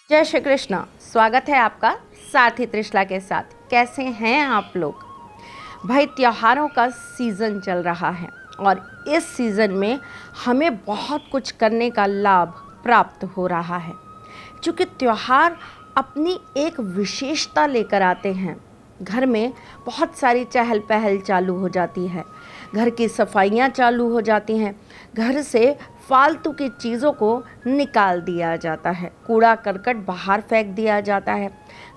जय श्री कृष्ण। स्वागत है आपका साथी त्रिशला के साथ। कैसे हैं आप लोग भाई? त्योहारों का सीज़न चल रहा है और इस सीज़न में हमें बहुत कुछ करने का लाभ प्राप्त हो रहा है, क्योंकि त्यौहार अपनी एक विशेषता लेकर आते हैं। घर में बहुत सारी चहल पहल चालू हो जाती है, घर की सफाइयाँ चालू हो जाती हैं, घर से फालतू की चीज़ों को निकाल दिया जाता है, कूड़ा करकट बाहर फेंक दिया जाता है,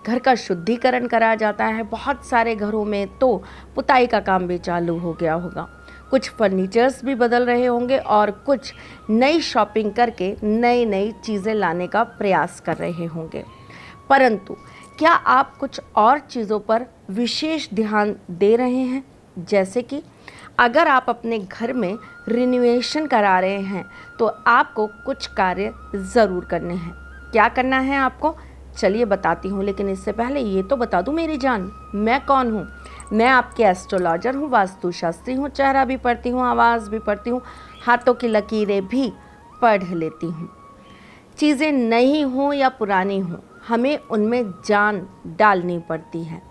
घर का शुद्धिकरण करा जाता है। बहुत सारे घरों में तो पुताई का काम भी चालू हो गया होगा, कुछ फर्नीचर्स भी बदल रहे होंगे और कुछ नई शॉपिंग करके नई नई चीज़ें लाने का प्रयास कर रहे होंगे। परंतु क्या आप कुछ और चीज़ों पर विशेष ध्यान दे रहे हैं? जैसे कि अगर आप अपने घर में रिनोवेशन करा रहे हैं तो आपको कुछ कार्य ज़रूर करने हैं। क्या करना है आपको, चलिए बताती हूँ। लेकिन इससे पहले ये तो बता दूँ मेरी जान, मैं कौन हूँ। मैं आपके एस्ट्रोलॉजर हूँ, वास्तुशास्त्री हूँ, चेहरा भी पढ़ती हूँ, आवाज़ भी पढ़ती हूँ, हाथों की लकीरें भी पढ़ लेती हूँ। चीज़ें नई हों या पुरानी हों, हमें उनमें जान डालनी पड़ती है।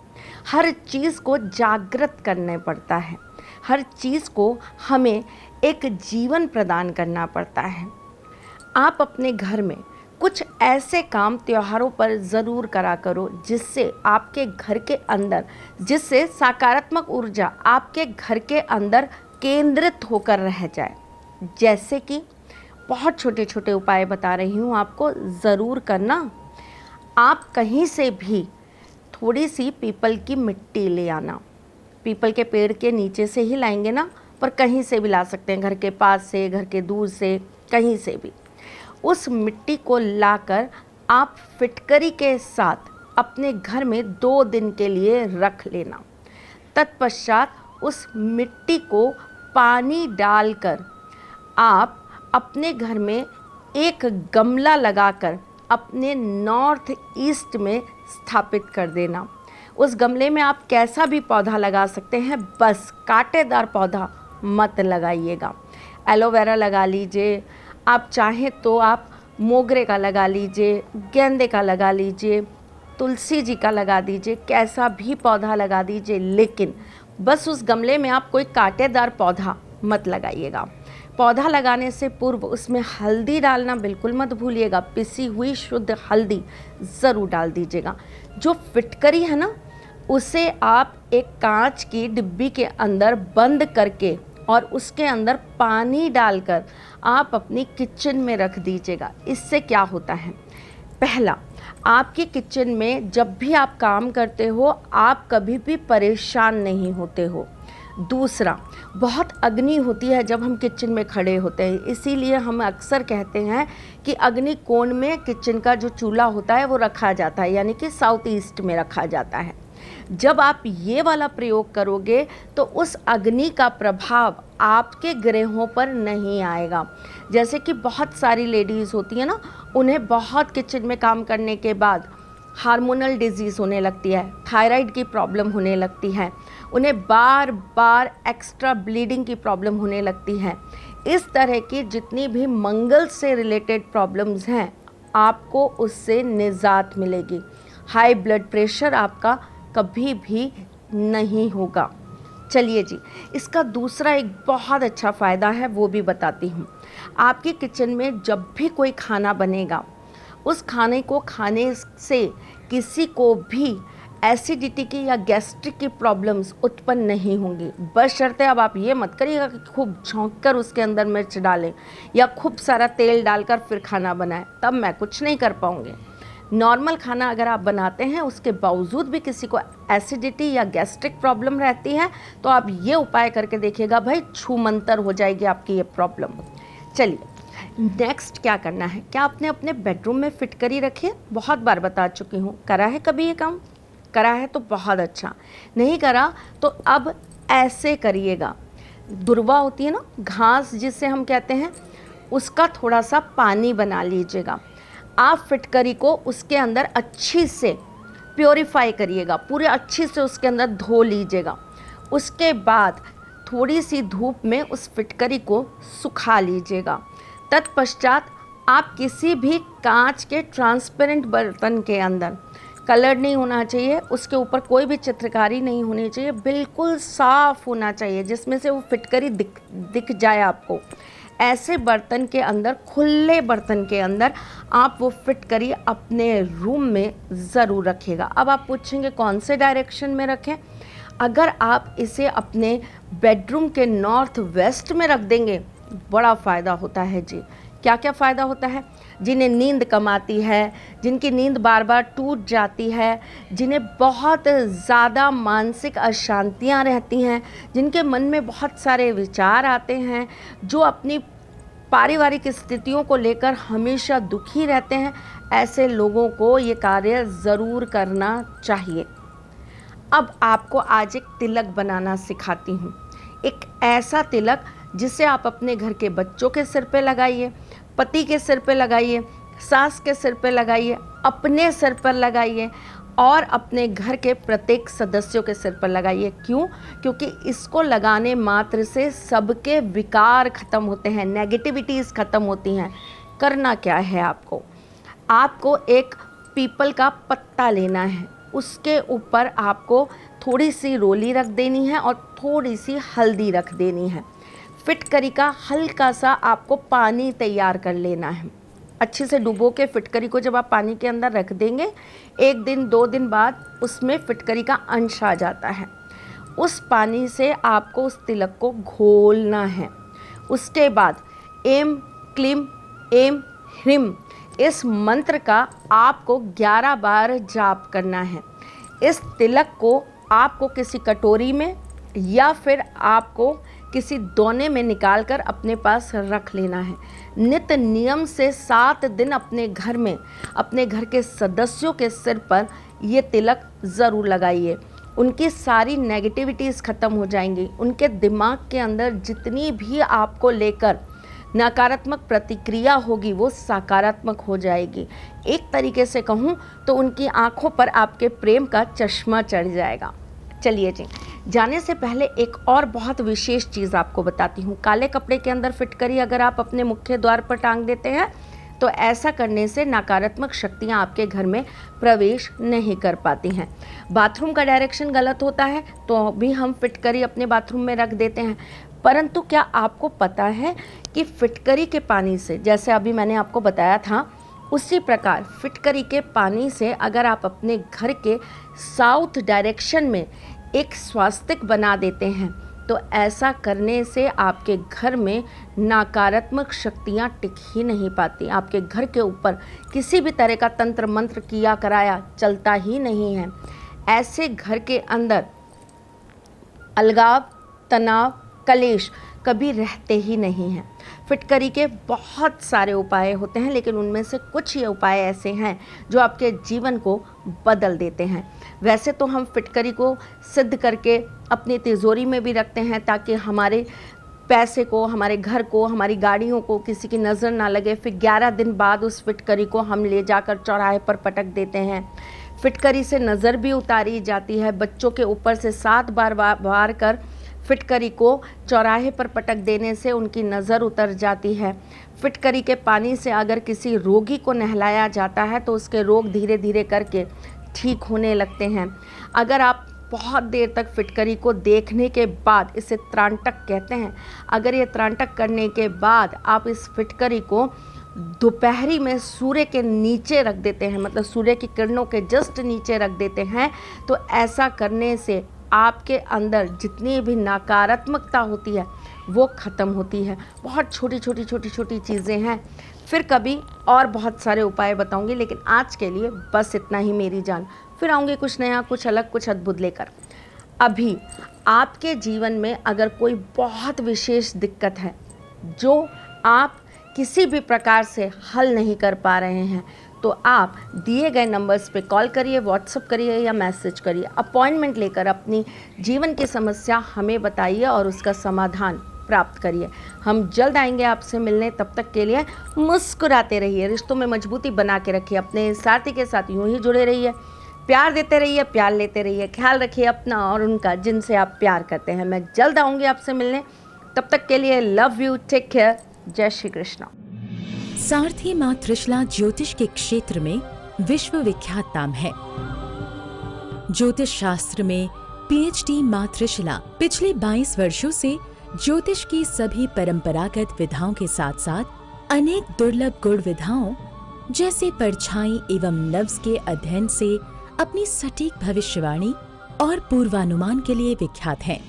हर चीज़ को जागृत करना पड़ता है, हर चीज़ को हमें एक जीवन प्रदान करना पड़ता है। आप अपने घर में कुछ ऐसे काम त्योहारों पर ज़रूर करा करो जिससे आपके घर के अंदर, जिससे सकारात्मक ऊर्जा आपके घर के अंदर केंद्रित होकर रह जाए। जैसे कि बहुत छोटे छोटे उपाय बता रही हूँ आपको, ज़रूर करना। आप कहीं से भी थोड़ी सी पीपल की मिट्टी ले आना। पीपल के पेड़ के नीचे से ही लाएंगे ना, पर कहीं से भी ला सकते हैं, घर के पास से, घर के दूर से, कहीं से भी। उस मिट्टी को लाकर आप फिटकरी के साथ अपने घर में 2 दिन के लिए रख लेना। तत्पश्चात उस मिट्टी को पानी डालकर आप अपने घर में एक गमला लगाकर अपने नॉर्थ ईस्ट में स्थापित कर देना। उस गमले में आप कैसा भी पौधा लगा सकते हैं, बस कांटेदार पौधा मत लगाइएगा। एलोवेरा लगा लीजिए, आप चाहें तो आप मोगरे का लगा लीजिए, गेंदे का लगा लीजिए, तुलसी जी का लगा दीजिए, कैसा भी पौधा लगा दीजिए, लेकिन बस उस गमले में आप कोई कांटेदार पौधा मत लगाइएगा। पौधा लगाने से पूर्व उसमें हल्दी डालना बिल्कुल मत भूलिएगा। पिसी हुई शुद्ध हल्दी ज़रूर डाल दीजिएगा। जो फिटकरी है ना, उसे आप एक कांच की डिब्बी के अंदर बंद करके और उसके अंदर पानी डालकर आप अपनी किचन में रख दीजिएगा। इससे क्या होता है, पहला, आपकी किचन में जब भी आप काम करते हो आप कभी भी परेशान नहीं होते हो। दूसरा, बहुत अग्नि होती है जब हम किचन में खड़े होते हैं, इसीलिए हम अक्सर कहते हैं कि अग्नि कोण में किचन का जो चूल्हा होता है वो रखा जाता है, यानी कि साउथ ईस्ट में रखा जाता है। जब आप ये वाला प्रयोग करोगे तो उस अग्नि का प्रभाव आपके ग्रहों पर नहीं आएगा। जैसे कि बहुत सारी लेडीज़ होती हैं ना, उन्हें बहुत किचन में काम करने के बाद हार्मोनल डिजीज़ होने लगती है, थायराइड की प्रॉब्लम होने लगती है, उन्हें बार बार एक्स्ट्रा ब्लीडिंग की प्रॉब्लम होने लगती है। इस तरह की जितनी भी मंगल से रिलेटेड प्रॉब्लम्स हैं, आपको उससे निजात मिलेगी। हाई ब्लड प्रेशर आपका कभी भी नहीं होगा। चलिए जी, इसका दूसरा एक बहुत अच्छा फ़ायदा है, वो भी बताती हूँ। आपकी किचन में जब भी कोई खाना बनेगा, उस खाने को खाने से किसी को भी एसिडिटी की या गैस्ट्रिक की प्रॉब्लम्स उत्पन्न नहीं होंगी। बशर्ते अब आप ये मत करिएगा कि खूब झोंक कर उसके अंदर मिर्च डालें या खूब सारा तेल डालकर फिर खाना बनाएं, तब मैं कुछ नहीं कर पाऊँगी। नॉर्मल खाना अगर आप बनाते हैं, उसके बावजूद भी किसी को एसिडिटी या गैस्ट्रिक प्रॉब्लम रहती है, तो आप ये उपाय करके देखिएगा भाई, छूमंतर हो जाएगी आपकी ये प्रॉब्लम। चलिए नेक्स्ट क्या करना है, क्या आपने अपने बेडरूम में फिटकरी रखी है? बहुत बार बता चुकी हूँ। करा है कभी ये काम? करा है तो बहुत अच्छा, नहीं करा तो अब ऐसे करिएगा। दुर्वा होती है ना, घास जिसे हम कहते हैं, उसका थोड़ा सा पानी बना लीजिएगा। आप फिटकरी को उसके अंदर अच्छी से प्योरीफाई करिएगा, पूरे अच्छी से उसके अंदर धो लीजिएगा। उसके बाद थोड़ी सी धूप में उस फिटकरी को सुखा लीजिएगा। तत्पश्चात आप किसी भी कांच के ट्रांसपेरेंट बर्तन के अंदर कलर नहीं होना चाहिए, उसके ऊपर कोई भी चित्रकारी नहीं होनी चाहिए, बिल्कुल साफ़ होना चाहिए जिसमें से वो फिटकरी दिख जाए आपको। ऐसे बर्तन के अंदर, खुले बर्तन के अंदर आप वो फिटकरी अपने रूम में ज़रूर रखिएगा। अब आप पूछेंगे कौन से डायरेक्शन में रखें? अगर आप इसे अपने बेडरूम के नॉर्थ वेस्ट में रख देंगे, बड़ा फ़ायदा होता है जी। क्या क्या फ़ायदा होता है? जिन्हें नींद कम आती है, जिनकी नींद बार बार टूट जाती है, जिन्हें बहुत ज़्यादा मानसिक अशांतियाँ रहती हैं, जिनके मन में बहुत सारे विचार आते हैं, जो अपनी पारिवारिक स्थितियों को लेकर हमेशा दुखी रहते हैं, ऐसे लोगों को ये कार्य ज़रूर करना चाहिए। अब आपको आज एक तिलक बनाना सिखाती हूँ। एक ऐसा तिलक जिसे आप अपने घर के बच्चों के सिर पे लगाइए, पति के सिर पे लगाइए, सास के सिर पे लगाइए, अपने सिर पर लगाइए और अपने घर के प्रत्येक सदस्यों के सिर पर लगाइए। क्यों? क्योंकि इसको लगाने मात्र से सबके विकार ख़त्म होते हैं, नेगेटिविटीज़ ख़त्म होती हैं। करना क्या है आपको? आपको एक पीपल का पत्ता लेना है, उसके ऊपर आपको थोड़ी सी रोली रख देनी है और थोड़ी सी हल्दी रख देनी है। फिटकरी का हल्का सा आपको पानी तैयार कर लेना है। अच्छे से डुबो के फिटकरी को जब आप पानी के अंदर रख देंगे, 1 दिन 2 दिन बाद उसमें फिटकरी का अंश आ जाता है। उस पानी से आपको उस तिलक को घोलना है। उसके बाद एम क्लीम एम ह्रीम इस मंत्र का आपको 11 बार जाप करना है। इस तिलक को आपको किसी कटोरी में या फिर आपको किसी दोने में निकाल कर अपने पास रख लेना है। नित्य नियम से 7 दिन अपने घर में, अपने घर के सदस्यों के सिर पर ये तिलक ज़रूर लगाइए। उनकी सारी नेगेटिविटीज़ ख़त्म हो जाएंगी। उनके दिमाग के अंदर जितनी भी आपको लेकर नकारात्मक प्रतिक्रिया होगी वो सकारात्मक हो जाएगी। एक तरीके से कहूँ तो उनकी आंखों पर आपके प्रेम का चश्मा चढ़ जाएगा। चलिए जी, जाने से पहले एक और बहुत विशेष चीज़ आपको बताती हूँ। काले कपड़े के अंदर फिटकरी अगर आप अपने मुख्य द्वार पर टांग देते हैं तो ऐसा करने से नकारात्मक शक्तियाँ आपके घर में प्रवेश नहीं कर पाती हैं। बाथरूम का डायरेक्शन गलत होता है तो भी हम फिटकरी अपने बाथरूम में रख देते हैं, परंतु क्या आपको पता है कि फिटकरी के पानी से, जैसे अभी मैंने आपको बताया था, उसी प्रकार फिटकरी के पानी से अगर आप अपने घर के साउथ डायरेक्शन में एक स्वास्तिक बना देते हैं तो ऐसा करने से आपके घर में नकारात्मक शक्तियाँ टिक ही नहीं पाती। आपके घर के ऊपर किसी भी तरह का तंत्र मंत्र किया कराया चलता ही नहीं है। ऐसे घर के अंदर अलगाव, तनाव, कलेश कभी रहते ही नहीं हैं। फिटकरी के बहुत सारे उपाय होते हैं, लेकिन उनमें से कुछ ये उपाय ऐसे हैं जो आपके जीवन को बदल देते हैं। वैसे तो हम फिटकरी को सिद्ध करके अपनी तिजोरी में भी रखते हैं ताकि हमारे पैसे को, हमारे घर को, हमारी गाड़ियों को किसी की नज़र ना लगे। फिर 11 दिन बाद उस फिटकरी को हम ले जाकर चौराहे पर पटक देते हैं। फिटकरी से नज़र भी उतारी जाती है। बच्चों के ऊपर से 7 बार वार कर फिटकरी को चौराहे पर पटक देने से उनकी नज़र उतर जाती है। फिटकरी के पानी से अगर किसी रोगी को नहलाया जाता है तो उसके रोग धीरे धीरे करके ठीक होने लगते हैं। अगर आप बहुत देर तक फिटकरी को देखने के बाद, इसे त्रांटक कहते हैं, अगर ये त्रांटक करने के बाद आप इस फिटकरी को दोपहरी में सूर्य के नीचे रख देते हैं, मतलब सूर्य की किरणों के जस्ट नीचे रख देते हैं, तो ऐसा करने से आपके अंदर जितनी भी नकारात्मकता होती है वो ख़त्म होती है। बहुत छोटी छोटी चीज़ें हैं। फिर कभी और बहुत सारे उपाय बताऊंगी, लेकिन आज के लिए बस इतना ही मेरी जान। फिर आऊँगी कुछ नया, कुछ अलग, कुछ अद्भुत लेकर। अभी आपके जीवन में अगर कोई बहुत विशेष दिक्कत है जो आप किसी भी प्रकार से हल नहीं कर पा रहे हैं, तो आप दिए गए नंबर्स पे कॉल करिए, व्हाट्सएप करिए या मैसेज करिए। अपॉइंटमेंट लेकर अपनी जीवन की समस्या हमें बताइए और उसका समाधान प्राप्त करिए। हम जल्द आएंगे आपसे मिलने। तब तक के लिए मुस्कुराते रहिए, रिश्तों में मजबूती बना के रखिए, अपने साथी के साथ यूं ही जुड़े रहिए, प्यार देते रहिए, प्यार लेते रहिए। ख्याल रखिए अपना और उनका जिनसे आप प्यार करते हैं। मैं जल्द आऊँगी आपसे मिलने। तब तक के लिए लव यू, टेक केयर, जय श्री कृष्ण। सारथी मां त्रिशला ज्योतिष के क्षेत्र में विश्वविख्यात नाम है। ज्योतिष शास्त्र में पीएचडी मां त्रिशला पिछले 22 वर्षों से ज्योतिष की सभी परंपरागत विधाओं के साथ साथ अनेक दुर्लभ गुण विधाओं जैसे परछाई एवं नव्स के अध्ययन से अपनी सटीक भविष्यवाणी और पूर्वानुमान के लिए विख्यात हैं।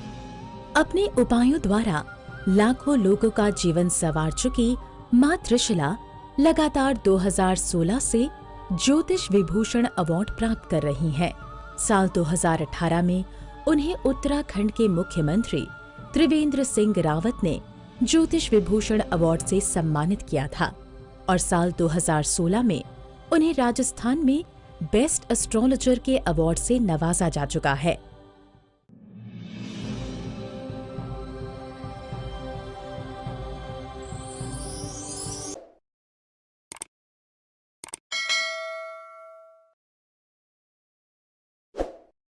अपने उपायों द्वारा लाखों लोगों का जीवन संवार चुकी मां त्रिशला लगातार 2016 से ज्योतिष विभूषण अवार्ड प्राप्त कर रही हैं। साल 2018 में उन्हें उत्तराखंड के मुख्यमंत्री त्रिवेंद्र सिंह रावत ने ज्योतिष विभूषण अवार्ड से सम्मानित किया था और साल 2016 में उन्हें राजस्थान में बेस्ट एस्ट्रोलॉजर के अवार्ड से नवाजा जा चुका है।